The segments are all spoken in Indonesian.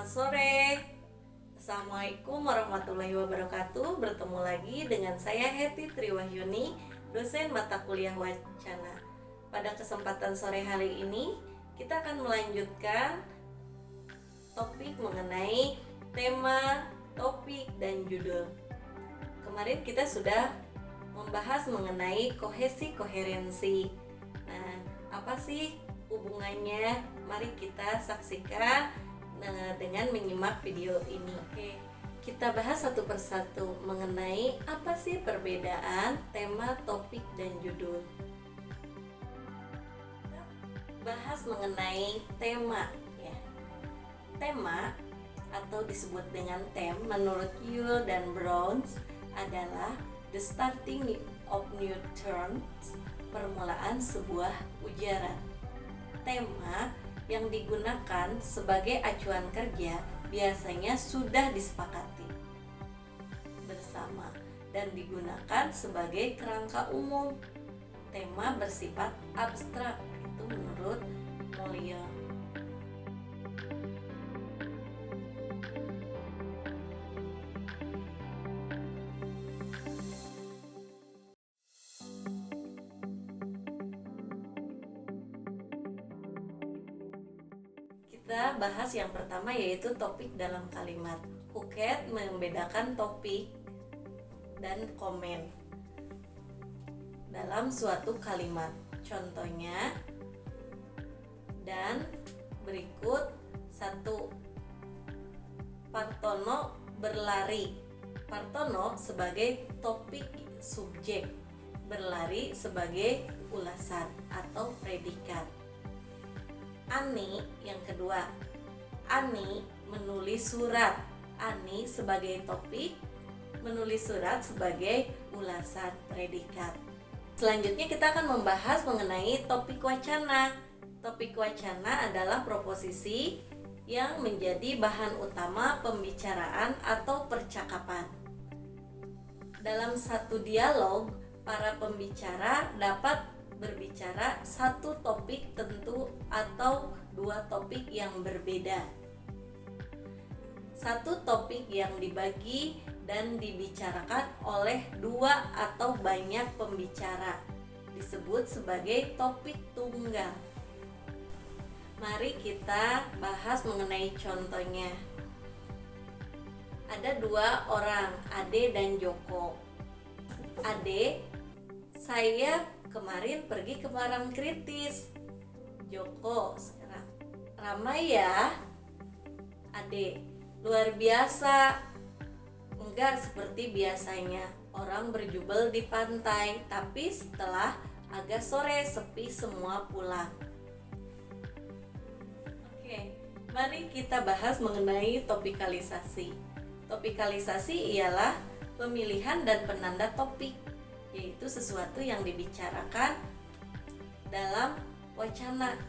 Selamat sore. Assalamualaikum warahmatullahi wabarakatuh. Bertemu lagi dengan saya Heti Triwahyuni, dosen mata kuliah wacana. Pada kesempatan sore hari ini, kita akan melanjutkan topik mengenai tema, topik, dan judul. Kemarin kita sudah membahas mengenai kohesi koherensi. Nah, apa sih hubungannya? Mari kita saksikan dengan menyimak video ini. Oke, kita bahas satu persatu mengenai apa sih perbedaan tema, topik, dan judul. Kita bahas mengenai tema ya. Tema atau disebut dengan theme menurut Yule dan Browns adalah the starting of new terms, permulaan sebuah ujaran. Tema yang digunakan sebagai acuan kerja biasanya sudah disepakati bersama dan digunakan sebagai kerangka umum. Tema bersifat abstrak, itu menurut Molière. Kita bahas yang pertama yaitu topik dalam kalimat. Huket membedakan topik dan komen dalam suatu kalimat. Contohnya, dan berikut 1. Partono berlari. Partono sebagai topik subjek, berlari sebagai ulasan atau predikat. Ani yang kedua, Ani menulis surat. Ani sebagai topik, menulis surat sebagai ulasan predikat. Selanjutnya kita akan membahas mengenai topik wacana. Topik wacana adalah proposisi yang menjadi bahan utama pembicaraan atau percakapan. Dalam satu dialog, para pembicara dapat berbicara satu topik tentu atau dua topik yang berbeda. Satu topik yang dibagi dan dibicarakan oleh dua atau banyak pembicara disebut sebagai topik tunggal. Mari kita bahas mengenai contohnya. Ada dua orang, Ade dan Joko. Ade, saya kemarin pergi ke Parangtritis. Joko, sekarang ramai ya. Ade, luar biasa. Enggak seperti biasanya, orang berjubel di pantai, tapi setelah agak sore sepi semua pulang. Oke, mari kita bahas mengenai topikalisasi. Topikalisasi ialah pemilihan dan penanda topik, yaitu sesuatu yang dibicarakan dalam wacana.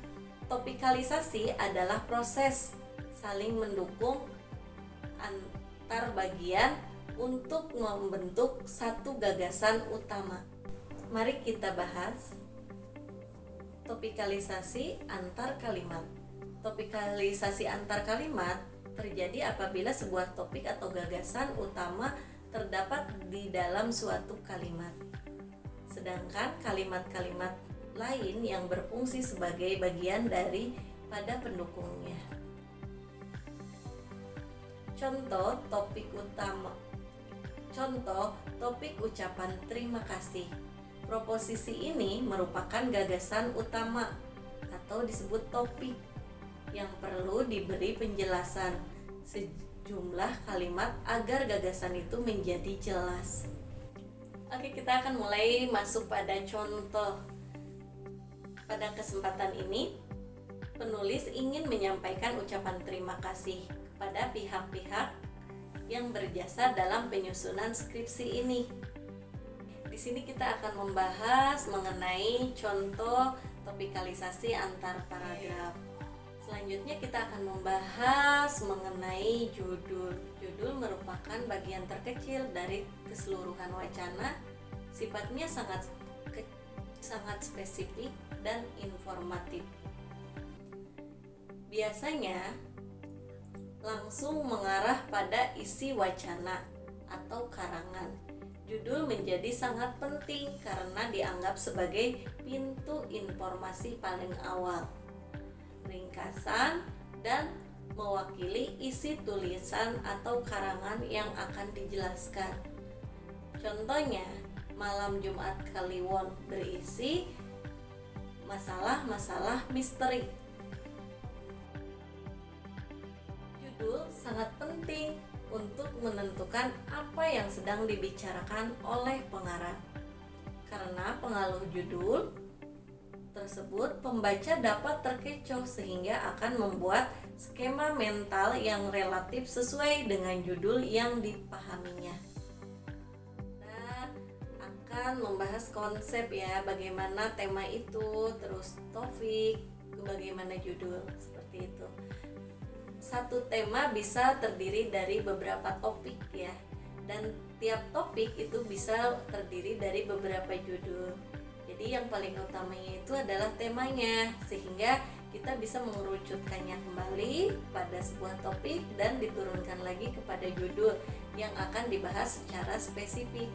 Topikalisasi adalah proses saling mendukung antar bagian untuk membentuk satu gagasan utama. Mari kita bahas topikalisasi antar kalimat. Topikalisasi antar kalimat terjadi apabila sebuah topik atau gagasan utama terdapat di dalam suatu kalimat, sedangkan kalimat-kalimat lain yang berfungsi sebagai bagian dari pada pendukungnya. Contoh topik ucapan terima kasih. Proposisi ini merupakan gagasan utama atau disebut topik yang perlu diberi penjelasan sejumlah kalimat agar gagasan itu menjadi jelas. Oke, kita akan mulai masuk pada contoh. Pada kesempatan ini, penulis ingin menyampaikan ucapan terima kasih kepada pihak-pihak yang berjasa dalam penyusunan skripsi ini. Di sini kita akan membahas mengenai contoh topikalisasi antar paragraf. Selanjutnya kita akan membahas mengenai judul. Judul merupakan bagian terkecil dari keseluruhan wacana. Sifatnya sangat spesifik dan informatif. Biasanya langsung mengarah pada isi wacana atau karangan. Judul menjadi sangat penting karena dianggap sebagai pintu informasi paling awal, ringkasan, dan mewakili isi tulisan atau karangan yang akan dijelaskan. Contohnya, Malam Jumat Kliwon berisi masalah-masalah misteri. Judul sangat penting untuk menentukan apa yang sedang dibicarakan oleh pengarang. Karena pengaruh judul tersebut, pembaca dapat terkecoh sehingga akan membuat skema mental yang relatif sesuai dengan judul yang dipahaminya. Kita akan membahas konsep ya, bagaimana tema itu, terus topik, bagaimana judul, seperti itu. Satu tema bisa terdiri dari beberapa topik ya, dan tiap topik itu bisa terdiri dari beberapa judul. Jadi yang paling utamanya itu adalah temanya, sehingga kita bisa mengerucutkannya kembali pada sebuah topik dan diturunkan lagi kepada judul yang akan dibahas secara spesifik.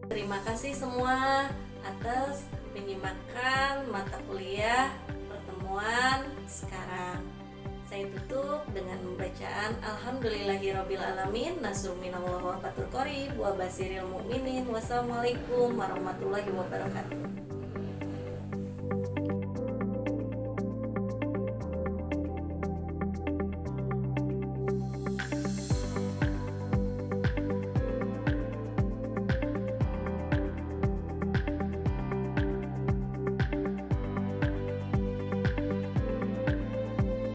Terima kasih semua atas menyimakkan mata kuliah pertemuan sekarang. Saya tutup dengan bacaan Alhamdulillahirrabbilalamin, nasrun minallah wa fathul qarib wa basiril mu'minin. Wassalamualaikum warahmatullahi wabarakatuh.